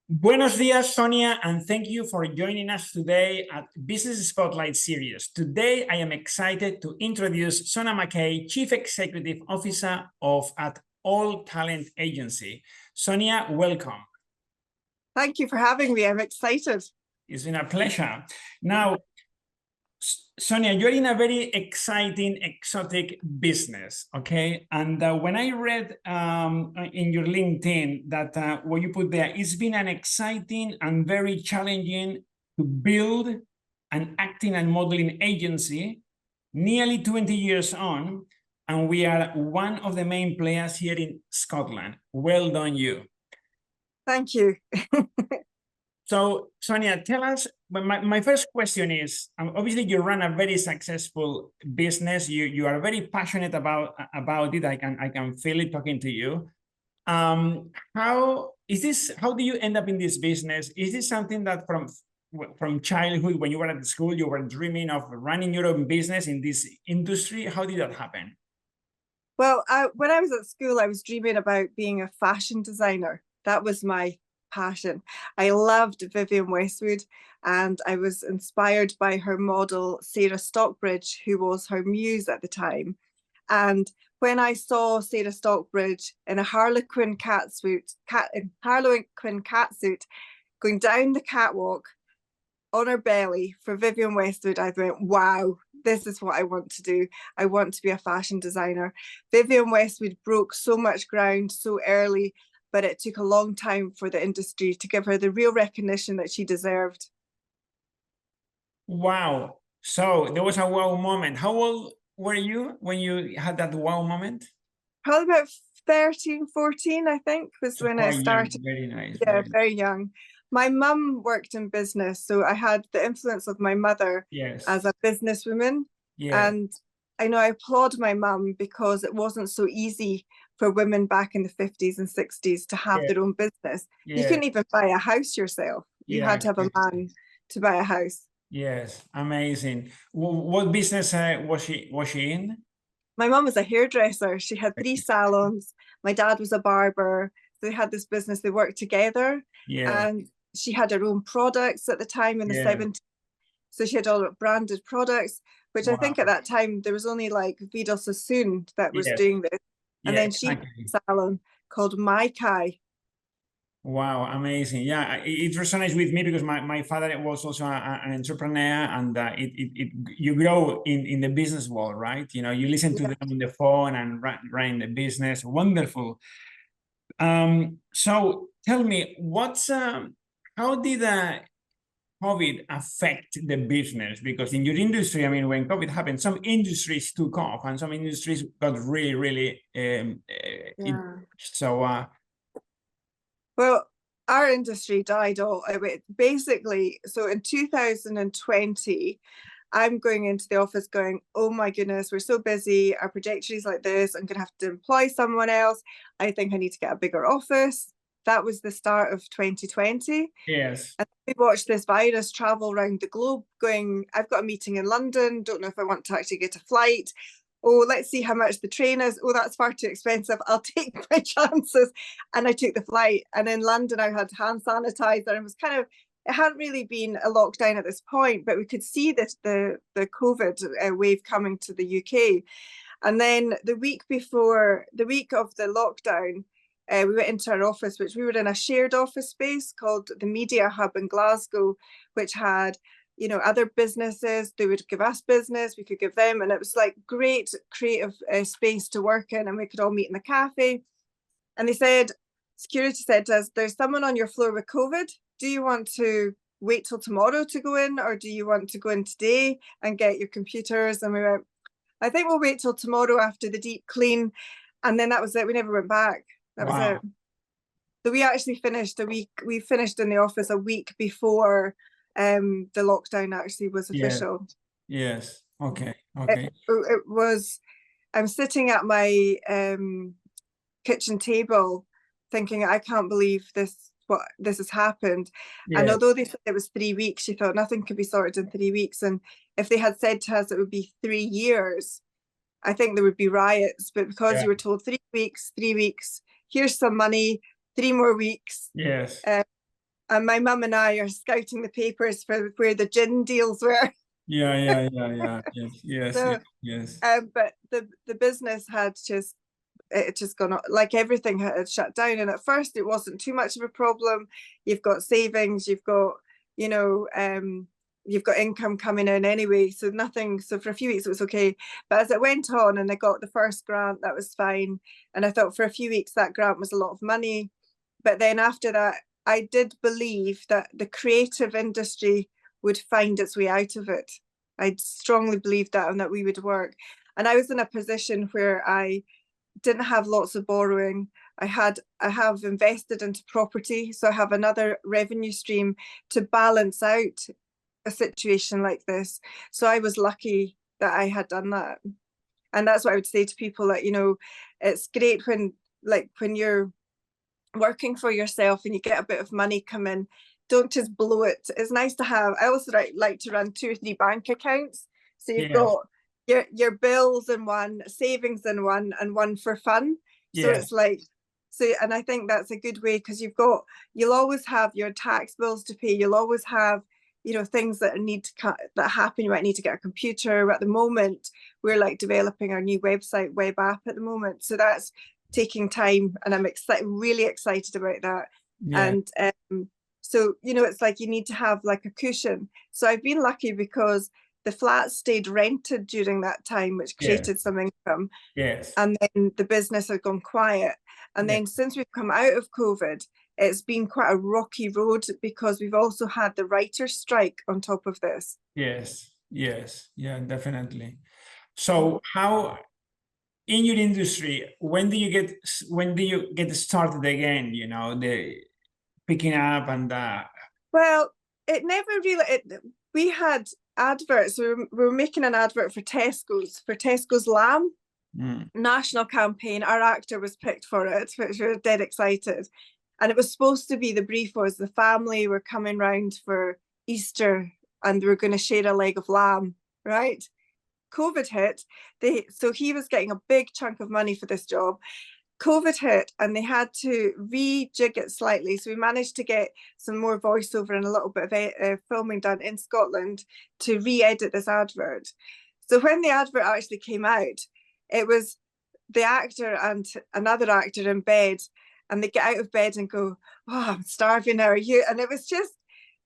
Buenos dias, Sonia, and thank you for joining us today at Business Spotlight Series. Today, I am excited to introduce Sonia Mackay, Chief Executive Officer at All Talent Agency. Sonia, welcome. Thank you for having me. I'm excited. It's been a pleasure. Now, Sonia, you're in a very exciting, exotic business, okay? And when I read in your LinkedIn that what you put there, it's been an exciting and very challenging to build an acting and modeling agency, nearly 20 years on, and we are one of the main players here in Scotland. Well done, you. Thank you. So, Sonia, tell us, my first question is, obviously you run a very successful business. You are very passionate about it. I can feel it talking to you. How do you end up in this business? Is this something that from childhood, when you were at school, you were dreaming of running your own business in this industry? How did that happen? Well, when I was at school, I was dreaming about being a fashion designer. That was my passion. I loved Vivienne Westwood, and I was inspired by her model, Sarah Stockbridge, who was her muse at the time. And when I saw Sarah Stockbridge in a Harlequin catsuit going down the catwalk on her belly for Vivienne Westwood, I went, wow, this is what I want to do. I want to be a fashion designer. Vivienne Westwood broke so much ground so early, but it took a long time for the industry to give her the real recognition that she deserved. Wow. So there was a wow moment. How old were you when you had that wow moment? Probably about 13, 14, I think, was when it started. Young. Very nice. Yeah, very young. My mum worked in business, so I had the influence of my mother as a businesswoman. And I know I applaud my mum because it wasn't so easy for women back in the 50s and 60s to have their own business. You couldn't even buy a house yourself. You had to have a man to buy a house. Yes, amazing. What business was she in? My mum was a hairdresser. She had 3 salons. My dad was a barber. They had this business. They worked together. And she had her own products at the time in the 70s. So she had all branded products, which I think at that time there was only like Vidal Sassoon that was doing this. And then she had a salon called Mackay. Wow, amazing. Yeah, it resonates with me because my father was also an entrepreneur, and you grow in the business world, right? You know, you listen to them on the phone and running the business. Wonderful. So tell me, how did COVID affect the business? Because in your industry, I mean, when COVID happened, some industries took off and some industries got really, well, our industry died all basically. So in 2020, I'm going into the office going, oh my goodness, we're so busy. Our trajectory is like this. I'm going to have to employ someone else. I think I need to get a bigger office. That was the start of 2020. Yes. And we watched this virus travel around the globe going, I've got a meeting in London. Don't know if I want to actually get a flight. Oh, let's see how much the train is. Oh, that's far too expensive. I'll take my chances. And I took the flight. And in London, I had hand sanitizer. And it was kind of, it hadn't really been a lockdown at this point, but we could see this, the COVID wave coming to the UK. And then the week of the lockdown, we went into our office, which we were in a shared office space called the Media Hub in Glasgow, which had, you know, other businesses. They would give us business, we could give them, and it was like great creative space to work in, and we could all meet in the cafe. And they said, security said to us, there's someone on your floor with COVID. Do you want to wait till tomorrow to go in, or do you want to go in today and get your computers? And we went, I think we'll wait till tomorrow after the deep clean. And then that was it. We never went back. That was it. So we actually finished we finished in the office a week before the lockdown actually was official. Yes. Okay. It was, I'm sitting at my kitchen table thinking, I can't believe this has happened. And although they said it was 3 weeks, she thought nothing could be sorted in 3 weeks. And if they had said to us it would be 3 years, I think there would be riots. But because you were told 3 weeks, here's some money, 3 more weeks. And my mum and I are scouting the papers for where the gin deals were. Yeah. Yes. So, Yes. but the business had just, it just gone, like everything had shut down. And at first it wasn't too much of a problem. You've got savings, you've got, you know, you've got income coming in anyway. So nothing, so for a few weeks it was okay. But as it went on and I got the first grant, that was fine. And I thought for a few weeks that grant was a lot of money. But then after that, I did believe that the creative industry would find its way out of it. I strongly believed that, and that we would work. And I was in a position where I didn't have lots of borrowing. I have invested into property, so I have another revenue stream to balance out a situation like this. So I was lucky that I had done that. And that's what I would say to people, that, you know, it's great when, like, when you're working for yourself and you get a bit of money come in, don't just blow it. It's nice to have, I also like to run 2 or 3 bank accounts. So you've Yes. got your bills in one, savings in one, and one for fun. So Yes. it's like, so, and I think that's a good way, because you'll always have your tax bills to pay. You'll always have, you know, things that need to that happen. You might need to get a computer. At the moment, we're like developing our new website, web app at the moment. So that's taking time, and I'm really excited about that. Yeah. And so, you know, it's like you need to have like a cushion. So I've been lucky because the flat stayed rented during that time, which created some income. Yes. And then the business had gone quiet. And then since we've come out of COVID, it's been quite a rocky road, because we've also had the writer's strike on top of this. Yes. Yeah, definitely. So how, in your industry, when do you get started again, you know, the picking up and Well, it never really, we had adverts. We were making an advert for Tesco's lamb national campaign. Our actor was picked for it, which we were dead excited. And it was supposed to be, the brief was the family were coming round for Easter and they were going to share a leg of lamb, right? COVID hit. So he was getting a big chunk of money for this job. COVID hit and they had to rejig it slightly. So we managed to get some more voiceover and a little bit of filming done in Scotland to re-edit this advert. So when the advert actually came out, it was the actor and another actor in bed, and they get out of bed and go, "Oh, I'm starving now, are you?" And it was just,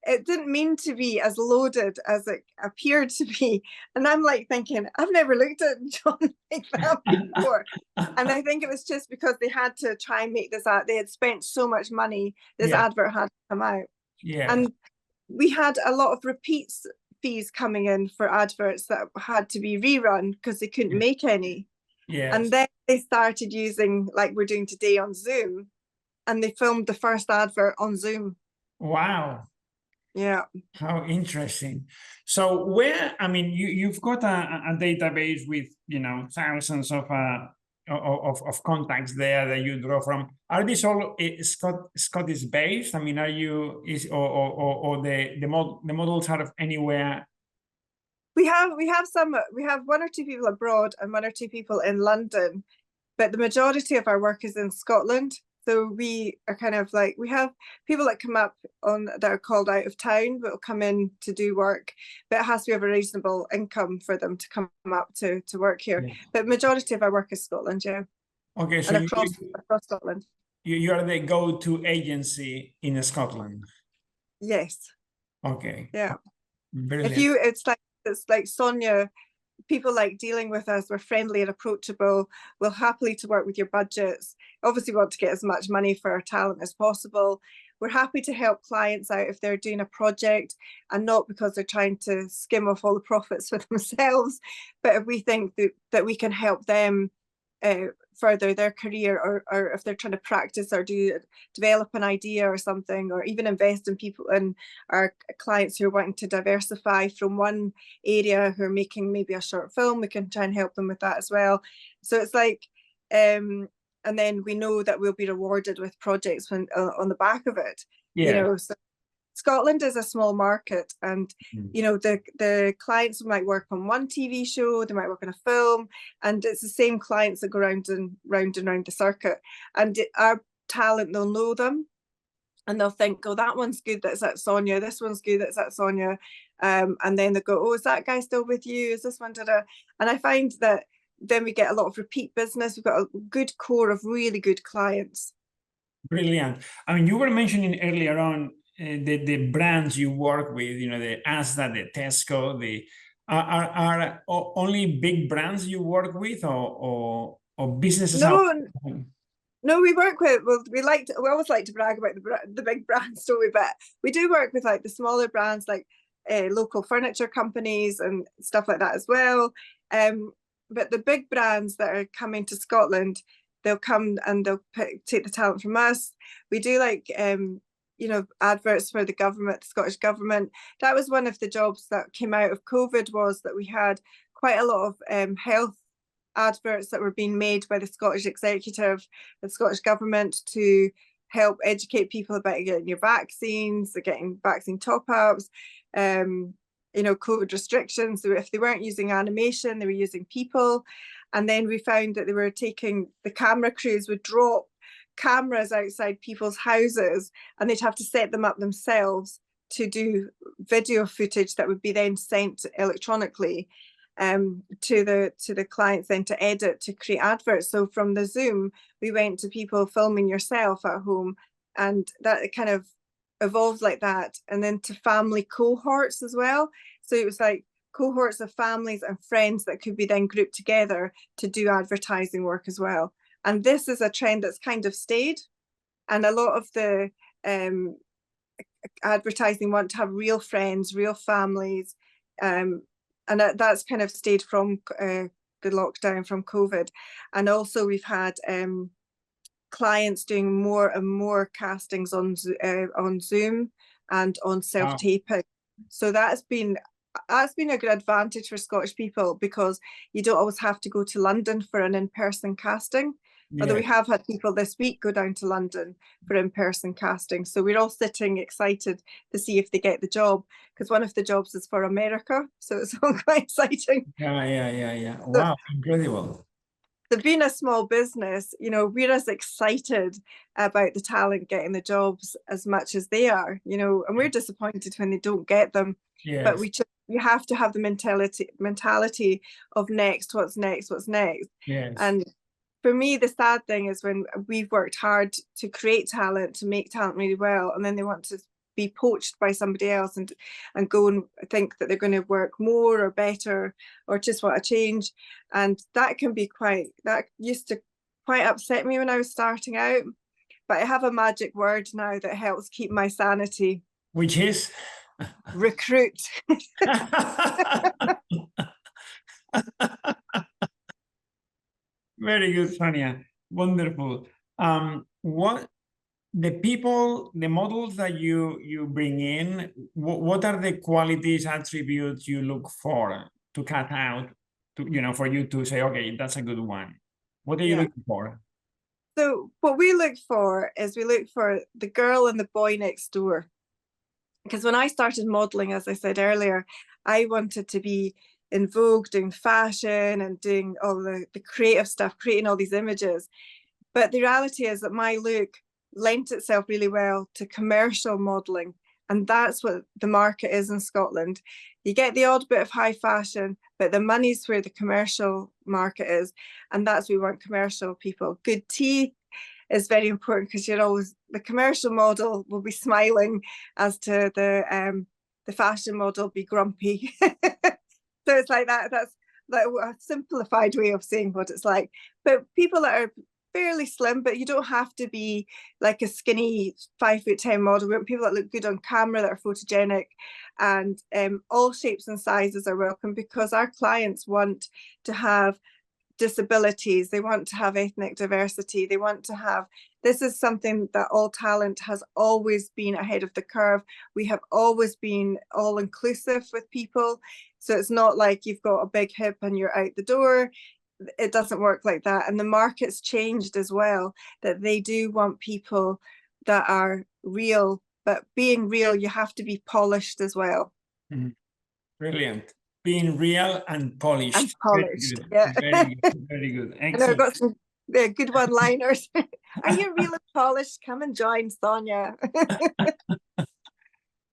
it didn't mean to be as loaded as it appeared to be. And I'm like thinking, I've never looked at John like that before. And I think it was just because they had to try and make this out. They had spent so much money, this advert had to come out. And we had a lot of repeats fees coming in for adverts that had to be rerun because they couldn't make any. And then they started using, like we're doing today, on Zoom, and they filmed the first advert on Zoom. Wow. Yeah. How interesting. So where, I mean, you've got a database with, you know, thousands of contacts there that you draw from. Are these all Scottish based? I mean, are you, or the models out of anywhere? We have 1 or 2 people abroad and 1 or 2 people in London, but the majority of our work is in Scotland. So we are kind of like, we have people that come up on that are called out of town, but will come in to do work, but it has to have a reasonable income for them to come up to work here. But majority of our work is Scotland, yeah. Okay, so and across Scotland. You are the go-to agency in Scotland. Yes. Okay. Yeah. Brilliant. It's like Sonia, people like dealing with us. We're friendly and approachable. We're happily to work with your budgets. Obviously, we want to get as much money for our talent as possible. We're happy to help clients out if they're doing a project, and not because they're trying to skim off all the profits for themselves, but if we think that we can help them further their career, or if they're trying to practice or develop an idea or something, or even invest in people, and our clients who are wanting to diversify from one area, who are making maybe a short film, we can try and help them with that as well. So it's like, and then we know that we'll be rewarded with projects when on the back of it. You know, so Scotland is a small market, and you know, the clients might work on one TV show, they might work on a film, and it's the same clients that go round and round the circuit. And our talent, they'll know them, and they'll think, oh, that one's good, that's at Sonia, this one's good, that's at Sonia. And then they go, oh, is that guy still with you? Is this one, da-da? And I find that then we get a lot of repeat business. We've got a good core of really good clients. Brilliant. I mean, you were mentioning earlier on the brands you work with, you know, the Asda, the Tesco, the are only big brands you work with, or businesses? No, we work with, well, we always like to brag about the big brands, don't we? But we do work with like the smaller brands, like local furniture companies and stuff like that as well. But the big brands that are coming to Scotland, they'll come and they'll take the talent from us. We do like, you know, adverts for the government, the Scottish government. That was one of the jobs that came out of COVID, was that we had quite a lot of health adverts that were being made by the Scottish executive, the Scottish government, to help educate people about getting your vaccines, getting vaccine top-ups, you know, COVID restrictions. So if they weren't using animation, they were using people. And then we found that they were taking, the camera crews would drop cameras outside people's houses, and they'd have to set them up themselves to do video footage that would be then sent electronically to the clients then to edit, to create adverts. So from the Zoom, we went to people filming yourself at home, and that kind of evolved like that. And then to family cohorts as well. So it was like cohorts of families and friends that could be then grouped together to do advertising work as well. And this is a trend that's kind of stayed. And a lot of the advertising want to have real friends, real families. And that's kind of stayed from the lockdown, from COVID. And also we've had clients doing more and more castings on Zoom and on self-taping. Wow. So that's been a good advantage for Scottish people, because you don't always have to go to London for an in-person casting. Yeah. Although we have had people this week go down to London for in-person casting. So we're all sitting excited to see if they get the job, because one of the jobs is for America. So it's all quite exciting. Yeah. Wow, so, incredible. So being a small business, you know, we're as excited about the talent getting the jobs as much as they are, you know, and we're disappointed when they don't get them. Yes. But you have to have the mentality of next, what's next. Yes. And for me, the sad thing is when we've worked hard to create talent, to make talent really well, and then they want to be poached by somebody else and go and think that they're going to work more or better, or just want to change. And that used to quite upset me when I was starting out. But I have a magic word now that helps keep my sanity. Which is? Recruit. Very good, Sonia. Wonderful. What the models that you bring in, what are the qualities, attributes you look for to cut out, to, you know, for you to say, okay, that's a good one? What are you looking for? So what we look for is we look for the girl and the boy next door. Because when I started modeling, as I said earlier, I wanted to be in vogue, doing fashion and doing all the creative stuff, creating all these images. But the reality is that my look lent itself really well to commercial modeling. And that's what the market is in Scotland. You get the odd bit of high fashion, but the money's where the commercial market is. And that's where we want commercial people. Good teeth is very important, because you're always, the commercial model will be smiling, as to the fashion model be grumpy. So it's like that. That's like a simplified way of saying what it's like. But people that are fairly slim, but you don't have to be like a skinny 5'10" model. We want people that look good on camera, that are photogenic, and all shapes and sizes are welcome, because our clients want to have disabilities, they want to have ethnic diversity, they want to have, this is something that All Talent has always been ahead of the curve. We have always been all inclusive with people. So it's not like you've got a big hip and you're out the door. It doesn't work like that. And the market's changed as well, that they do want people that are real, but being real, you have to be polished as well. Mm-hmm. Brilliant. Being real and polished. And polished, yeah. Very good. Very good. Excellent. And I've got some the good one-liners. Are you really polished? Come and join Sonia.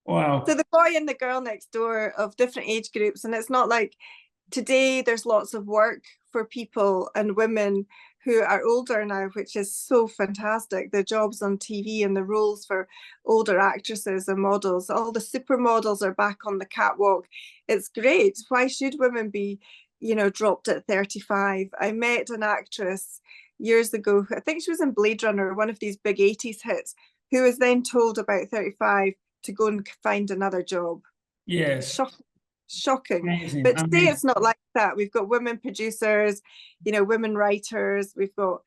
Wow. So the boy and the girl next door of different age groups, and it's not like today there's lots of work for people and women who are older now, which is so fantastic. The jobs on TV and the roles for older actresses and models, all the supermodels are back on the catwalk. It's great. Why should women be, dropped at 35? I met an actress years ago, I think she was in Blade Runner, one of these big 80s hits, who was then told about 35 to go and find another job. Yes. Shocking. Amazing. But today it's not like that. We've got women producers, women writers. We've got,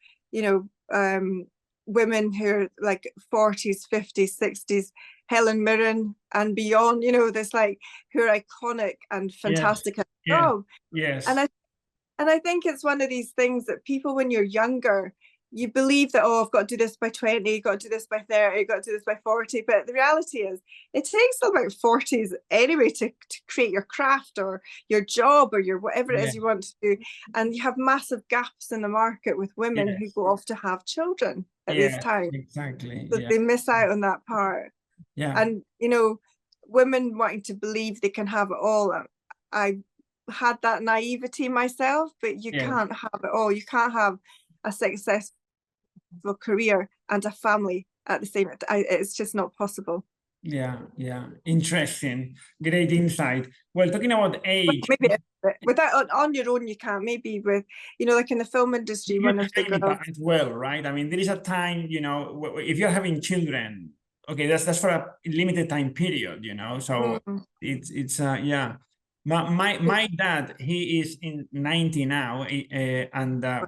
women who are like 40s, 50s, 60s, Helen Mirren and beyond, this like who are iconic and fantastic at the job. Yes. And I think it's one of these things that people, when you're younger, you believe that, oh, I've got to do this by 20, you've got to do this by 30, you've got to do this by 40. But the reality is it takes about 40s anyway to create your craft or your job or your whatever it is you want to do. And you have massive gaps in the market with women who go off to have children at this time. Exactly. So they miss out on that part. Yeah. And, women wanting to believe they can have it all. I had that naivety myself, but you can't have it all. You can't have a successful career and a family at the same time. It's just not possible. Yeah. Interesting. Great insight. Well, talking about age. Maybe without on your own, you can't. Maybe with, like in the film industry, one of the girls as well, right? I mean, there is a time, if you're having children, okay, that's for a limited time period, So it's yeah. My dad, he is in 90 now,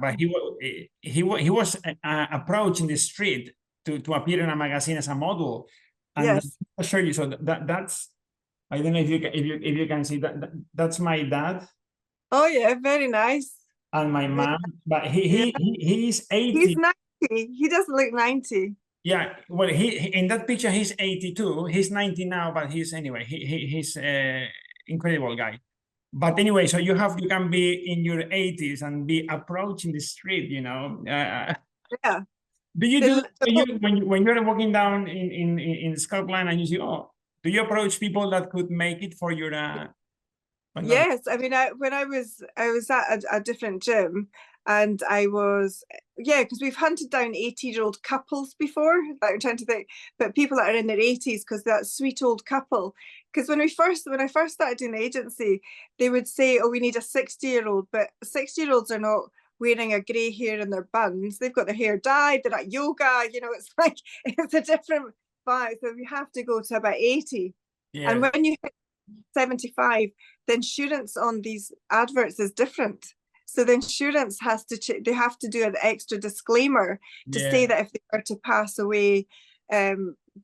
but he was approached in the street to appear in a magazine as a model, and I'll show you. So that's, I don't know if you can see that's my dad. Oh yeah, very nice. And my mom, but he is 80. He's 90. He doesn't look 90. Yeah, well, he in that picture he's 82. He's 90 now, but he's incredible guy. But anyway, so you can be in your 80s and be approaching the street, Yeah. Do you when you're walking down in Scotland and you see, do you approach people that could make it for your Yes, I mean, when I was at a different gym, and I was, because we've hunted down 80-year-old couples before. Like, I'm trying to think, but people that are in their 80s, because that sweet old couple. Because when I first started doing the agency, they would say, "Oh, we need a 60-year-old," but 60-year-olds are not wearing a grey hair in their buns. They've got their hair dyed. They're at yoga. It's like it's a different vibe. So we have to go to about 80. Yeah. And when you hit 75, the insurance on these adverts is different. So the insurance they have to do an extra disclaimer to say that if they were to pass away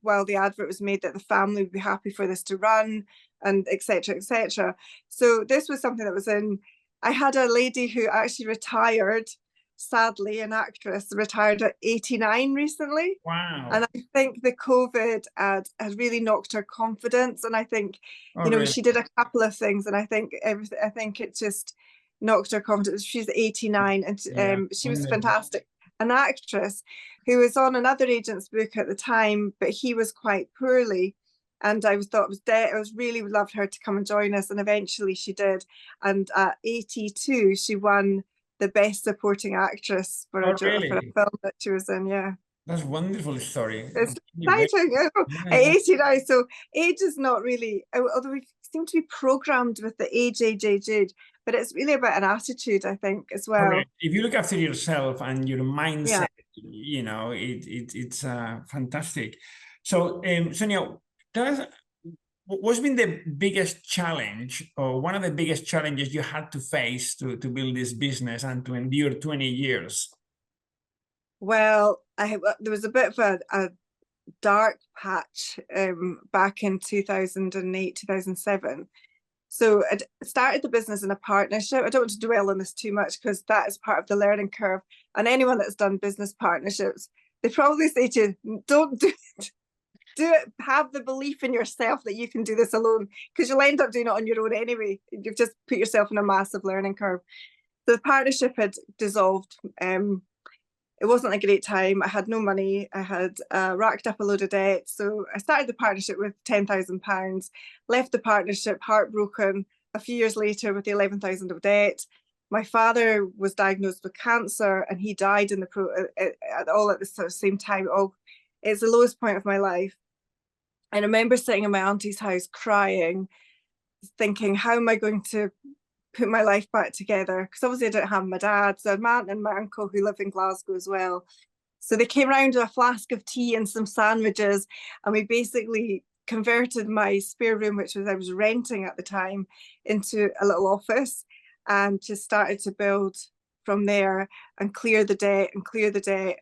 while the advert was made, that the family would be happy for this to run, and etc., etc. So this was something that was in. I had a lady who actually retired, sadly, an actress, retired at 89 recently. Wow. And I think the COVID had really knocked her confidence. And I think, really? She did a couple of things, and I think it just knocked her confidence. She's 89, and she was fantastic. An actress who was on another agent's book at the time, but he was quite poorly. And I thought it was dead. I was really loved her to come and join us, and eventually she did. And at 82, she won the best supporting actress for a film that she was in. Yeah, that's a wonderful story. It's exciting. At 89, so age is not really. Although we seem to be programmed with the age, but it's really about an attitude, I think, as well. Correct. If you look after yourself and your mindset, it's fantastic. So, Sonia, what's been the biggest challenge, or one of the biggest challenges you had to face to build this business and to endure 20 years? Well, there was a bit of a dark patch back in 2008, 2007. So I started the business in a partnership. I don't want to dwell on this too much because that is part of the learning curve. And anyone that's done business partnerships, they probably say to you, don't do it. Do it, have the belief in yourself that you can do this alone, because you'll end up doing it on your own anyway. You've just put yourself in a massive learning curve. The partnership had dissolved it wasn't a great time. I had no money. I had racked up a load of debt. So I started the partnership with £10,000, left the partnership heartbroken a few years later with the 11,000 of debt. My father was diagnosed with cancer and he died in all at the sort of same time. It's the lowest point of my life. I remember sitting in my auntie's house crying, thinking, how am I going to put my life back together? Because obviously I didn't have my dad. So my aunt and my uncle who live in Glasgow as well. So they came round with a flask of tea and some sandwiches, and we basically converted my spare room, which I was renting at the time, into a little office, and just started to build from there and clear the debt and clear the debt.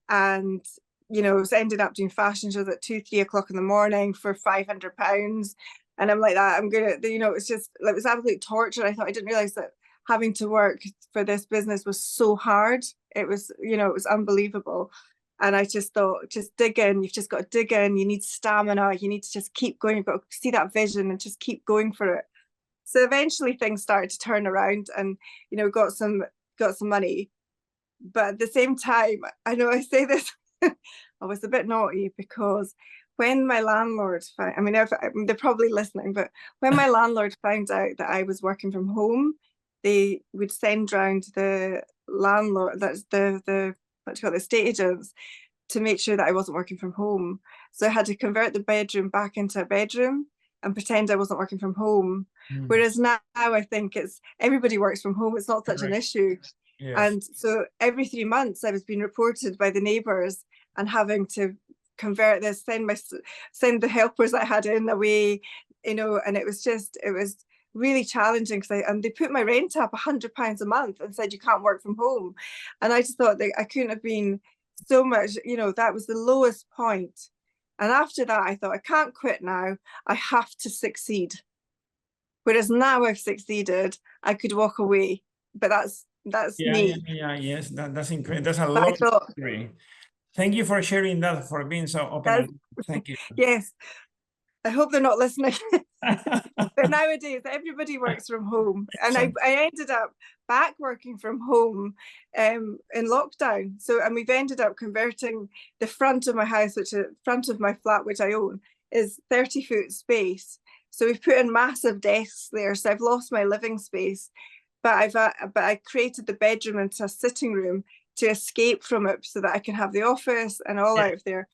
And you know, it ended up doing fashion shows at 2-3 o'clock in the morning for £500. And I'm like that, I'm gonna, you know, it's just, it was absolute torture. I didn't realize that having to work for this business was so hard. It was, you know, it was unbelievable. And I just thought, just dig in, you've just got to dig in, you need stamina, you need to just keep going, you've got to see that vision and just keep going for it. So eventually things started to turn around and, you know, got some money. But at the same time, I know I say this, I was a bit naughty because when my landlord, I mean, they're probably listening, but when my landlord found out that I was working from home, they would send round the landlord, that's the what do you call it, the estate agents, to make sure that I wasn't working from home. So I had to convert the bedroom back into a bedroom and pretend I wasn't working from home. Whereas now I think it's everybody works from home. It's not such an issue. Yes. And so every 3 months I was being reported by the neighbours and having to convert this, send the helpers that I had in away, you know, and it was really challenging and they put my rent up £100 a month and said you can't work from home. And I just thought that I couldn't have been so much, you know, that was the lowest point. And after that I thought, I can't quit now, I have to succeed. Whereas now I've succeeded, I could walk away, but that's me. Yes, that's incredible. That's a lot of story. Thank you for sharing that, for being so open. Thank you. Yes, I hope they're not listening. But nowadays everybody works from home, and I ended up back working from home in lockdown. So, and we've ended up converting the front of my house, front of my flat, which I own, is 30-foot space. So we've put in massive desks there. So I've lost my living space, but I created the bedroom into a sitting room to escape from it, so that I can have the office and all out of there.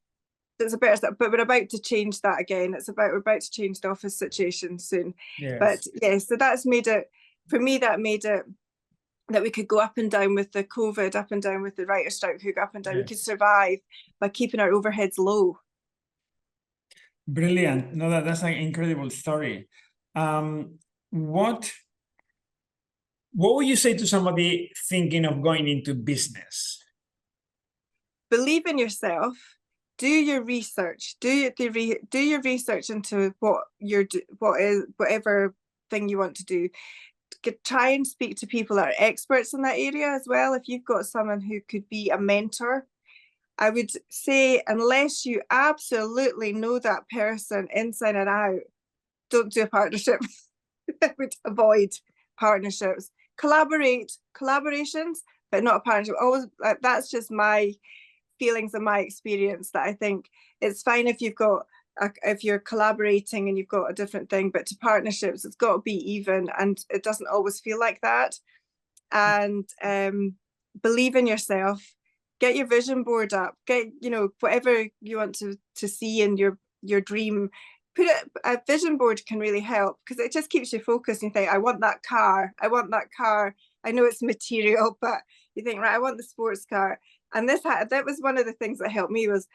It's a bit, but we're about to change that again. We're about to change the office situation soon. Yes. But yeah, so that's made it, for me, that made it that we could go up and down with the COVID, up and down with the writer's strike, up and down. Yes. We could survive by keeping our overheads low. Brilliant. No, that's an incredible story. What would you say to somebody thinking of going into business? Believe in yourself. Do your research. Do your research into whatever thing you want to do. Try and speak to people that are experts in that area as well. If you've got someone who could be a mentor, I would say, unless you absolutely know that person inside and out, don't do a partnership. I would avoid partnerships. Collaborations, but not a partnership. Always, that's just my feelings and my experience, that I think it's fine if if you're collaborating and you've got a different thing, but to partnerships, it's got to be even, and it doesn't always feel like that. And believe in yourself. Get your vision board up. Get, you know, whatever you want to see in your dream. A vision board can really help, because it just keeps you focused. And you think, I want that car. I want that car. I know it's material, but you think, right, I want the sports car. And that was one of the things that helped me, was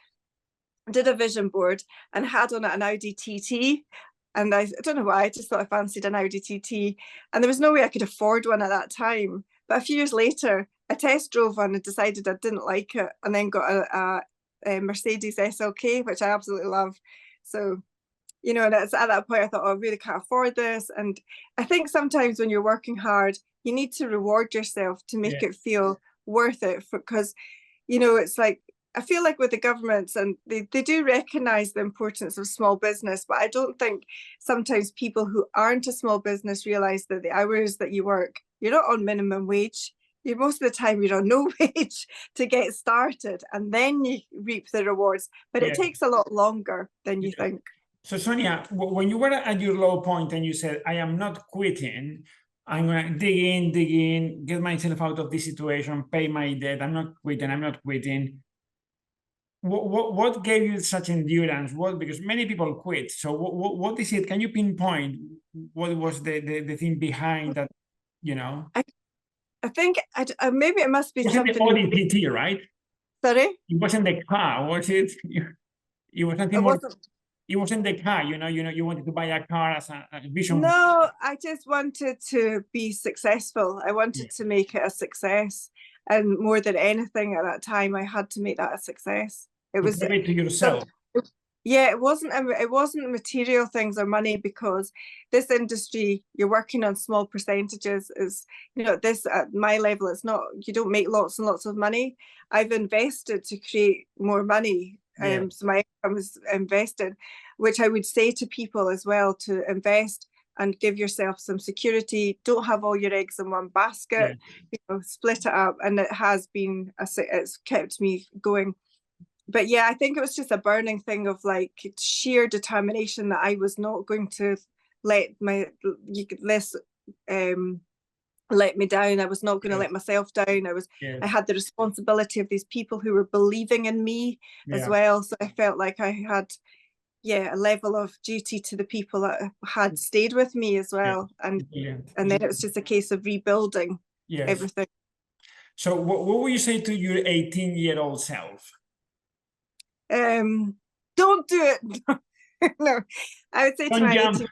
I did a vision board and had on it an Audi TT. And I don't know why, I just thought I fancied an Audi TT. And there was no way I could afford one at that time. But a few years later, I test drove one and decided I didn't like it, and then got a Mercedes SLK, which I absolutely love. So, you know, and it's at that point I thought, oh, I really can't afford this. And I think sometimes when you're working hard, you need to reward yourself to make it feel worth it, because, you know, it's like, I feel like with the governments, and they do recognise the importance of small business, but I don't think sometimes people who aren't a small business realise that the hours that you work, you're not on minimum wage. most of the time you're on no wage to get started, and then you reap the rewards. But it takes a lot longer than you think. So Sonia, when you were at your low point and you said, I am not quitting, I'm going to dig in, get myself out of this situation, pay my debt. I'm not quitting. What gave you such endurance? Because many people quit. So what is it? Can you pinpoint what was the thing behind that, I think maybe it must be something. something. It wasn't the PT, right? Sorry? It wasn't the car, was it? It was something more. It wasn't the car, you wanted to buy a car as a vision. No, I just wanted to be successful. I wanted to make it a success. And more than anything at that time, I had to make that a success. It was to yourself. Yeah, it wasn't material things or money, because this industry, you're working on small percentages. Is this at my level, it's not, you don't make lots and lots of money. I've invested to create more money. So my income was invested, which I would say to people as well, to invest and give yourself some security. Don't have all your eggs in one basket. Split it up. And it has been it's kept me going. But yeah, I think it was just a burning thing of like sheer determination that I was not going to let let me down. I was not going to let myself down. I had the responsibility of these people who were believing in me as well. So I felt like I had a level of duty to the people that had stayed with me as well. And then it was just a case of rebuilding everything. So what would you say to your 18-year-old self? Don't do it. No, I would say to my 18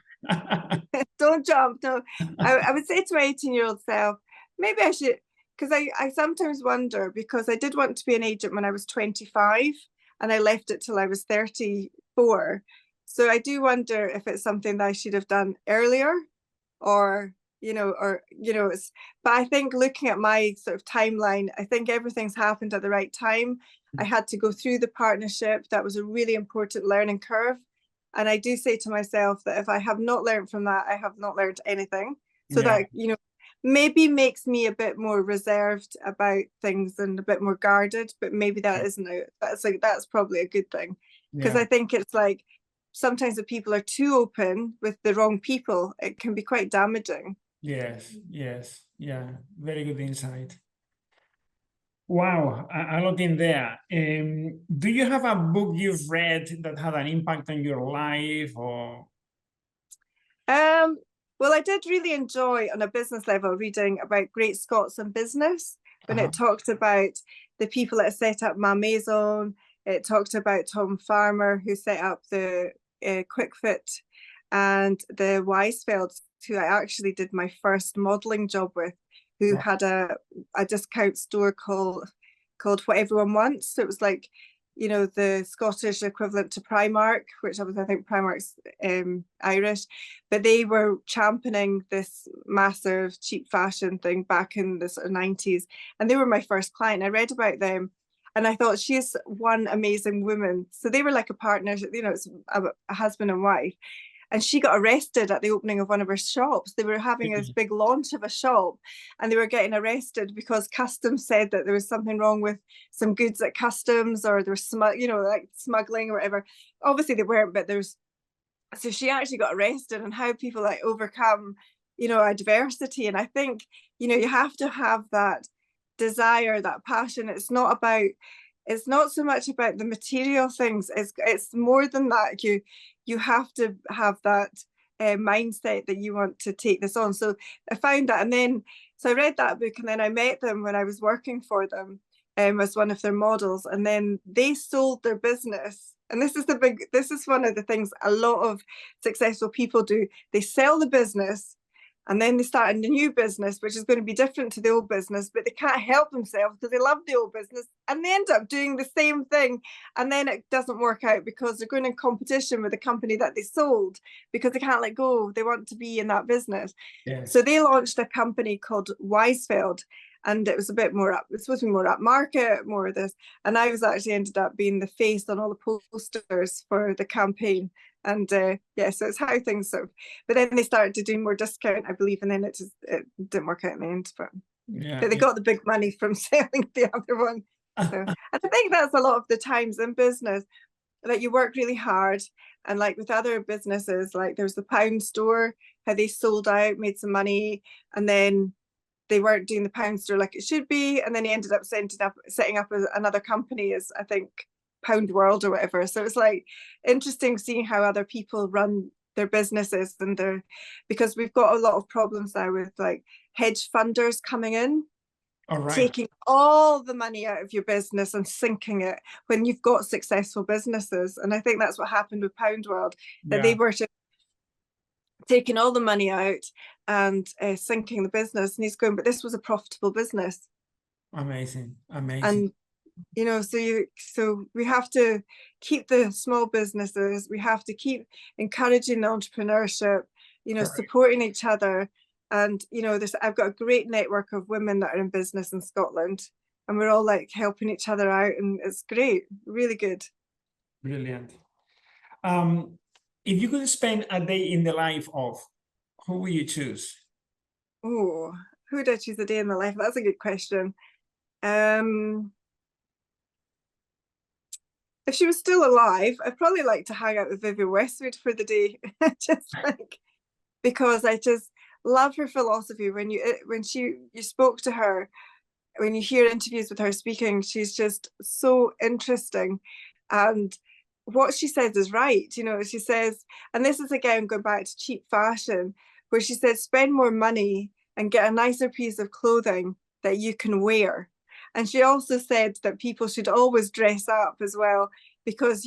don't jump. No, I would say to my 18-year-old self, maybe I should, because I sometimes wonder, because I did want to be an agent when I was 25 and I left it till I was 34. So I do wonder if it's something that I should have done earlier, or but I think looking at my sort of timeline, I think everything's happened at the right time. I had to go through the partnership. That was a really important learning curve. And I do say to myself that if I have not learned from that, I have not learned anything. So that, maybe makes me a bit more reserved about things and a bit more guarded, but maybe that isn't it. That's probably a good thing. Because I think it's like, sometimes if people are too open with the wrong people, it can be quite damaging. Yes. Yeah. Very good insight. Wow, a lot in there. Do you have a book you've read that had an impact on your life, or? Well, I did really enjoy, on a business level, reading about Great Scots in Business, when it talked about the people that set up Ma Maison. It talked about Tom Farmer, who set up the Quick Fit, and the Weisfelds, who I actually did my first modeling job with, who had a discount store called What Everyone Wants. So it was like, the Scottish equivalent to Primark, which I think Primark's Irish, but they were championing this massive cheap fashion thing back in the sort of 90s. And they were my first client. I read about them and I thought, she's one amazing woman. So they were like a partnership, it's a husband and wife. And she got arrested at the opening of one of her shops. They were having this big launch of a shop, and they were getting arrested because customs said that there was something wrong with some goods at customs, or there was like smuggling or whatever. Obviously they weren't, but so she actually got arrested. And how people like overcome, adversity. And I think, you have to have that desire, that passion. It's not so much about the material things. It's more than that. You have to have that mindset that you want to take this on. So I found that, and then I read that book, and then I met them when I was working for them as one of their models, and then they sold their business. And this is one of the things a lot of successful people do. They sell the business, and then they start a new business, which is going to be different to the old business, but they can't help themselves because they love the old business, and they end up doing the same thing. And then it doesn't work out because they're going in competition with the company that they sold, because they can't let go. They want to be in that business. Yes. So they launched a company called Weisfeld, and it was a bit more it's supposed to be more up market, more of this. And I was actually ended up being the face on all the posters for the campaign. And so it's how things but then they started to do more discount, I believe, and then it didn't work out in the end. But Yeah. But they got the big money from selling the other one. So and I think that's a lot of the times in business, that you work really hard. And like with other businesses, like there's the pound store, how they sold out, made some money, and then they weren't doing the pound store like it should be. And then he ended up setting up another company as, I think, Pound World or whatever. So it's like interesting seeing how other people run their businesses, and because we've got a lot of problems now with like hedge funders coming in, All right. taking all the money out of your business and sinking it when you've got successful businesses. And I think that's what happened with Pound World, that they were taking all the money out and sinking the business. And he's going, but this was a profitable business. Amazing, amazing. And you know, so we have to keep the small businesses. We have to keep encouraging the entrepreneurship, you know, supporting each other. And, you know, I've got a great network of women that are in business in Scotland, and we're all like helping each other out, and it's great, really good. Brilliant. If you could spend a day in the life of, who would you choose? Oh, who would I choose a day in the life? That's a good question. If she was still alive, I'd probably like to hang out with Vivienne Westwood for the day, just like, because I just love her philosophy. When you spoke to her, when you hear interviews with her speaking, she's just so interesting, and what she says is right. You know, she says, and this is again going back to cheap fashion, where she says, spend more money and get a nicer piece of clothing that you can wear. And she also said that people should always dress up as well, because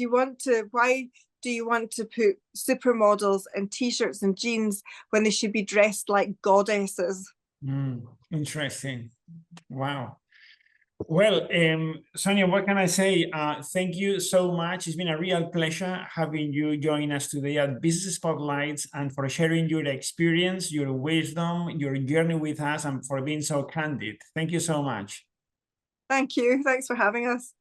why do you want to put supermodels in t-shirts and jeans when they should be dressed like goddesses? Interesting. Wow. Well, Sonia, what can I say? Thank you so much. It's been a real pleasure having you join us today at Business Spotlights, and for sharing your experience, your wisdom, your journey with us, and for being so candid. Thank you so much. Thank you. Thanks for having us.